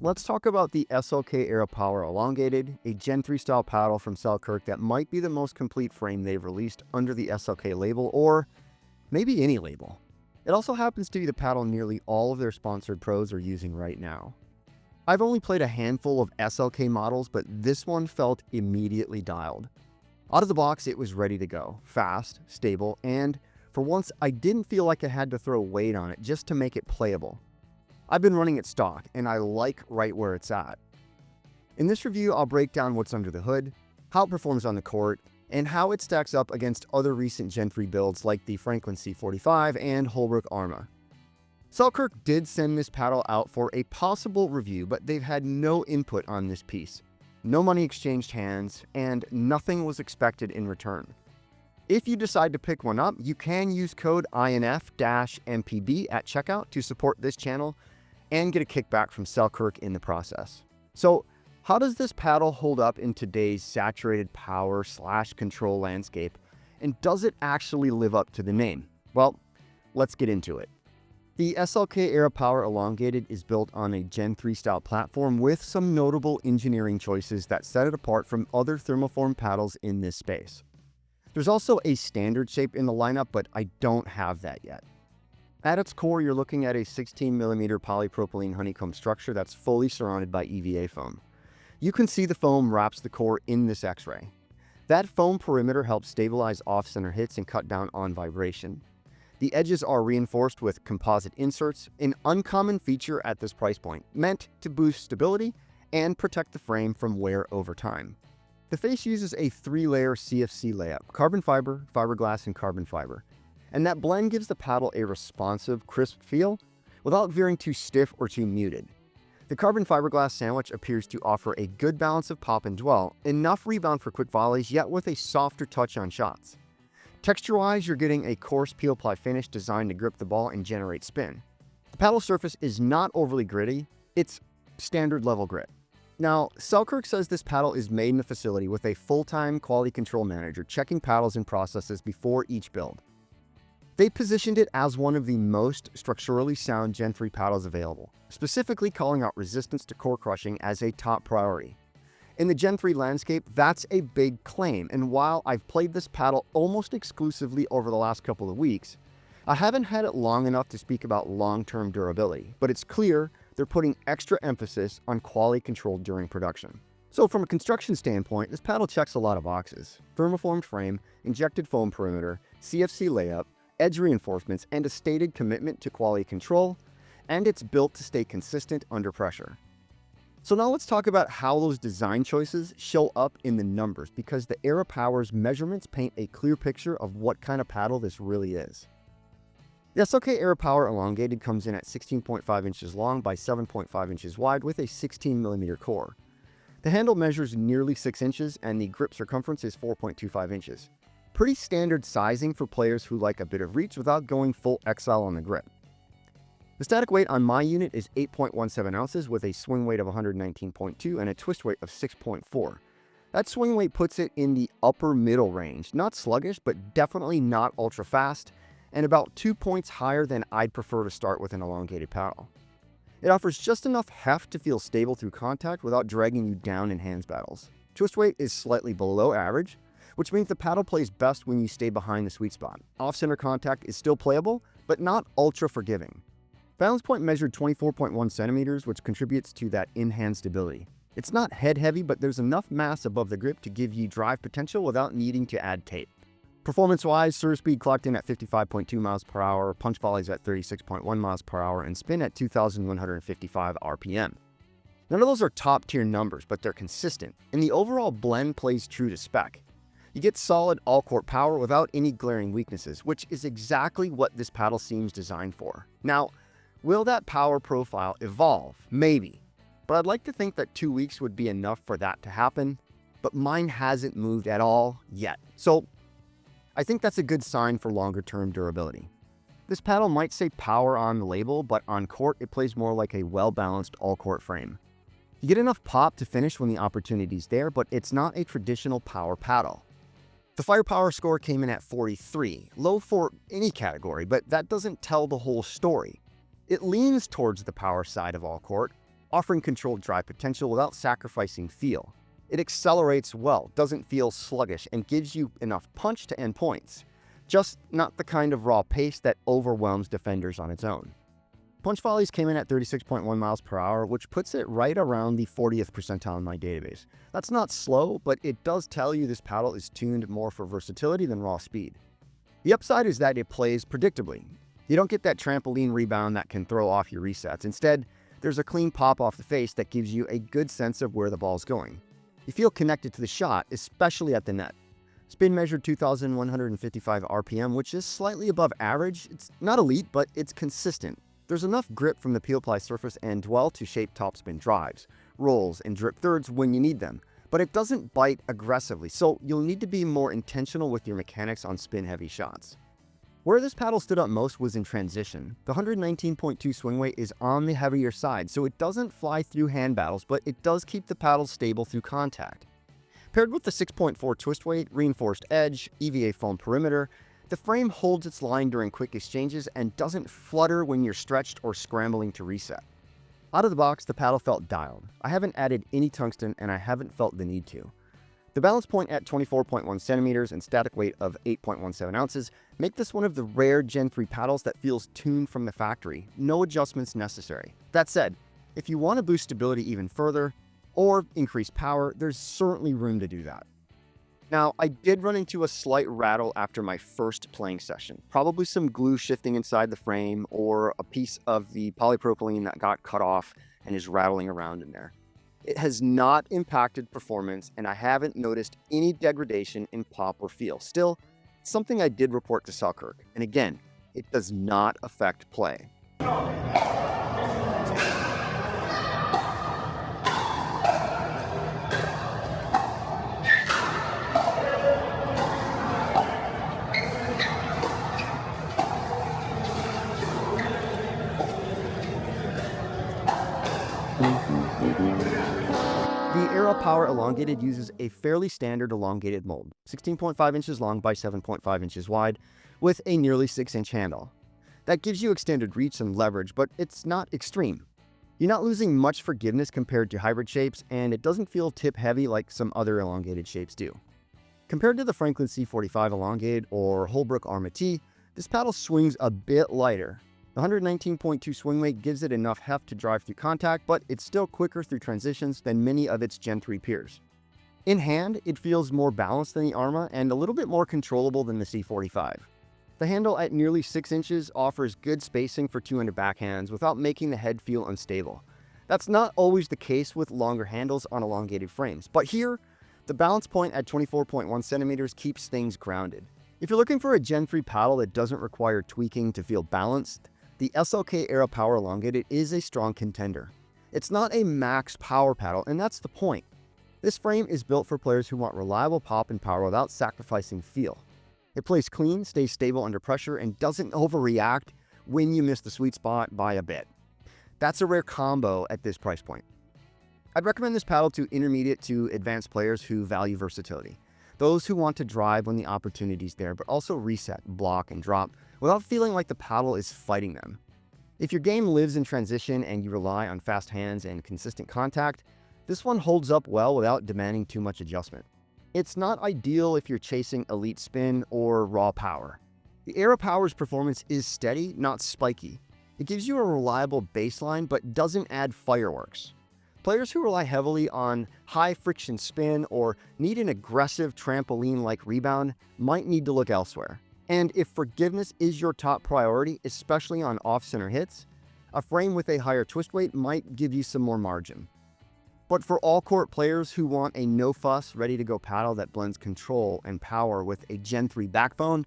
Let's talk about the SLK ERA Power Elongated, a Gen 3 style paddle from Selkirk that might be the most complete frame they've released under the SLK label, or maybe any label. It also happens to be the paddle nearly all of their sponsored pros are using right now. I've only played a handful of SLK models, but this one felt immediately dialed. Out of the box, it was ready to go, fast, stable, and for once, I didn't feel like I had to throw weight on it just to make it playable. I've been running it stock, and I like right where it's at. In this review, I'll break down what's under the hood, how it performs on the court, and how it stacks up against other recent Gen 3 builds like the Franklin C45 and Holbrook ARMA. Selkirk did send this paddle out for a possible review, but they've had no input on this piece. No money exchanged hands, and nothing was expected in return. If you decide to pick one up, you can use code INF-MPB at checkout to support this channel and get a kickback from Selkirk in the process. So, how does this paddle hold up in today's saturated power/control landscape, and does it actually live up to the name? Well, let's get into it. The SLK ERA Power Elongated is built on a Gen 3 style platform with some notable engineering choices that set it apart from other thermoform paddles in this space. There's also a standard shape in the lineup, but I don't have that yet. At its core, you're looking at a 16mm polypropylene honeycomb structure that's fully surrounded by EVA foam. You can see the foam wraps the core in this X-ray. That foam perimeter helps stabilize off-center hits and cut down on vibration. The edges are reinforced with composite inserts, an uncommon feature at this price point, meant to boost stability and protect the frame from wear over time. The face uses a 3-layer CFC layup, carbon fiber, fiberglass, and carbon fiber. And that blend gives the paddle a responsive, crisp feel without veering too stiff or too muted. The carbon fiberglass sandwich appears to offer a good balance of pop and dwell, enough rebound for quick volleys, yet with a softer touch on shots. Texture-wise, you're getting a coarse peel-ply finish designed to grip the ball and generate spin. The paddle surface is not overly gritty, it's standard level grit. Now, Selkirk says this paddle is made in a facility with a full-time quality control manager checking paddles and processes before each build. They positioned it as one of the most structurally sound Gen 3 paddles available, specifically calling out resistance to core crushing as a top priority. In the Gen 3 landscape, that's a big claim, and while I've played this paddle almost exclusively over the last couple of weeks, I haven't had it long enough to speak about long-term durability, but it's clear they're putting extra emphasis on quality control during production. So from a construction standpoint, this paddle checks a lot of boxes. Thermoformed frame, injected foam perimeter, CFC layup, edge reinforcements, and a stated commitment to quality control, and it's built to stay consistent under pressure. So now let's talk about how those design choices show up in the numbers, because the ERA Power's measurements paint a clear picture of what kind of paddle this really is. The SLK ERA Power Elongated comes in at 16.5 inches long by 7.5 inches wide with a 16mm core. The handle measures nearly 6 inches and the grip circumference is 4.25 inches. Pretty standard sizing for players who like a bit of reach without going full XL on the grip. The static weight on my unit is 8.17 ounces with a swing weight of 119.2 and a twist weight of 6.4. That swing weight puts it in the upper middle range, not sluggish, but definitely not ultra fast, and about 2 points higher than I'd prefer to start with an elongated paddle. It offers just enough heft to feel stable through contact without dragging you down in hands battles. Twist weight is slightly below average, which means the paddle plays best when you stay behind the sweet spot. Off-center contact is still playable, but not ultra forgiving. Balance point measured 24.1 centimeters, which contributes to that in-hand stability. It's not head-heavy, but there's enough mass above the grip to give you drive potential without needing to add tape. Performance-wise, serve speed clocked in at 55.2 miles per hour, punch volleys at 36.1 miles per hour, and spin at 2,155 RPM. None of those are top-tier numbers, but they're consistent, and the overall blend plays true to spec. You get solid all-court power without any glaring weaknesses, which is exactly what this paddle seems designed for. Now, will that power profile evolve? Maybe. But I'd like to think that 2 weeks would be enough for that to happen, but mine hasn't moved at all yet. So I think that's a good sign for longer-term durability. This paddle might say power on the label, but on court it plays more like a well-balanced all-court frame. You get enough pop to finish when the opportunity's there, but it's not a traditional power paddle. The firepower score came in at 43, low for any category, but that doesn't tell the whole story. It leans towards the power side of all court, offering controlled drive potential without sacrificing feel. It accelerates well, doesn't feel sluggish, and gives you enough punch to end points. Just not the kind of raw pace that overwhelms defenders on its own. Punch volleys came in at 36.1 miles per hour, which puts it right around the 40th percentile in my database. That's not slow, but it does tell you this paddle is tuned more for versatility than raw speed. The upside is that it plays predictably. You don't get that trampoline rebound that can throw off your resets. Instead, there's a clean pop off the face that gives you a good sense of where the ball's going. You feel connected to the shot, especially at the net. Spin measured 2,155 RPM, which is slightly above average. It's not elite, but it's consistent. There's enough grip from the peel-ply surface and dwell to shape topspin drives, rolls, and drip thirds when you need them, but it doesn't bite aggressively, so you'll need to be more intentional with your mechanics on spin-heavy shots. Where this paddle stood up most was in transition. The 119.2 swing weight is on the heavier side, so it doesn't fly through hand battles, but it does keep the paddle stable through contact. Paired with the 6.4 twist weight, reinforced edge, EVA foam perimeter, the frame holds its line during quick exchanges and doesn't flutter when you're stretched or scrambling to reset. Out of the box, the paddle felt dialed. I haven't added any tungsten and I haven't felt the need to. The balance point at 24.1 centimeters and static weight of 8.17 ounces make this one of the rare Gen 3 paddles that feels tuned from the factory, no adjustments necessary. That said, if you want to boost stability even further or increase power, there's certainly room to do that. Now, I did run into a slight rattle after my first playing session, probably some glue shifting inside the frame or a piece of the polypropylene that got cut off and is rattling around in there. It has not impacted performance and I haven't noticed any degradation in pop or feel. Still, it's something I did report to Selkirk, and again, it does not affect play. The ERA Power Elongated uses a fairly standard elongated mold, 16.5 inches long by 7.5 inches wide, with a nearly 6-inch handle. That gives you extended reach and leverage, but it's not extreme. You're not losing much forgiveness compared to hybrid shapes, and it doesn't feel tip-heavy like some other elongated shapes do. Compared to the Franklin C45 Elongated or Holbrook ARMA T, this paddle swings a bit lighter. The 119.2 swing weight gives it enough heft to drive through contact, but it's still quicker through transitions than many of its Gen 3 peers. In hand, it feels more balanced than the ARMA and a little bit more controllable than the C45. The handle at nearly 6 inches offers good spacing for two-handed backhands without making the head feel unstable. That's not always the case with longer handles on elongated frames, but here, the balance point at 24.1 centimeters keeps things grounded. If you're looking for a Gen 3 paddle that doesn't require tweaking to feel balanced, the SLK ERA Power Elongated is a strong contender. It's not a max power paddle, and that's the point. This frame is built for players who want reliable pop and power without sacrificing feel. It plays clean, stays stable under pressure, and doesn't overreact when you miss the sweet spot by a bit. That's a rare combo at this price point. I'd recommend this paddle to intermediate to advanced players who value versatility. Those who want to drive when the opportunity's there, but also reset, block, and drop without feeling like the paddle is fighting them. If your game lives in transition and you rely on fast hands and consistent contact, this one holds up well without demanding too much adjustment. It's not ideal if you're chasing elite spin or raw power. The ERA Power's performance is steady, not spiky. It gives you a reliable baseline, but doesn't add fireworks. Players who rely heavily on high-friction spin or need an aggressive trampoline-like rebound might need to look elsewhere. And if forgiveness is your top priority, especially on off-center hits, a frame with a higher twist weight might give you some more margin. But for all-court players who want a no-fuss, ready-to-go paddle that blends control and power with a Gen 3 backbone,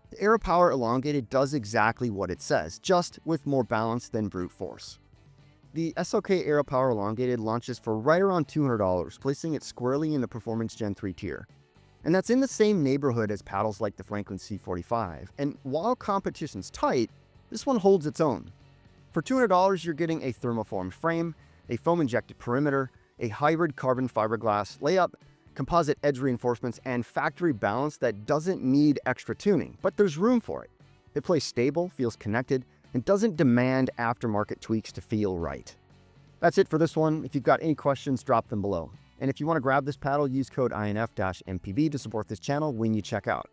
the ERA Power Elongated does exactly what it says, just with more balance than brute force. The SLK ERA Power Elongated launches for right around $200, placing it squarely in the Performance Gen 3 tier. And that's in the same neighborhood as paddles like the Franklin C45. And while competition's tight, this one holds its own. For $200, you're getting a thermoformed frame, a foam-injected perimeter, a hybrid carbon fiberglass layup, composite edge reinforcements, and factory balance that doesn't need extra tuning, but there's room for it. It plays stable, feels connected, and doesn't demand aftermarket tweaks to feel right. That's it for this one. If you've got any questions, drop them below. And if you want to grab this paddle, use code INF-MPB to support this channel when you check out.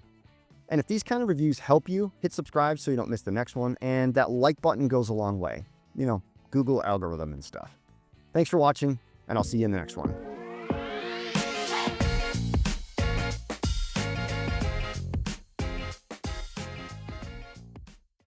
And if these kind of reviews help you, hit subscribe so you don't miss the next one, and that like button goes a long way. You know, Google algorithm and stuff. Thanks for watching, and I'll see you in the next one.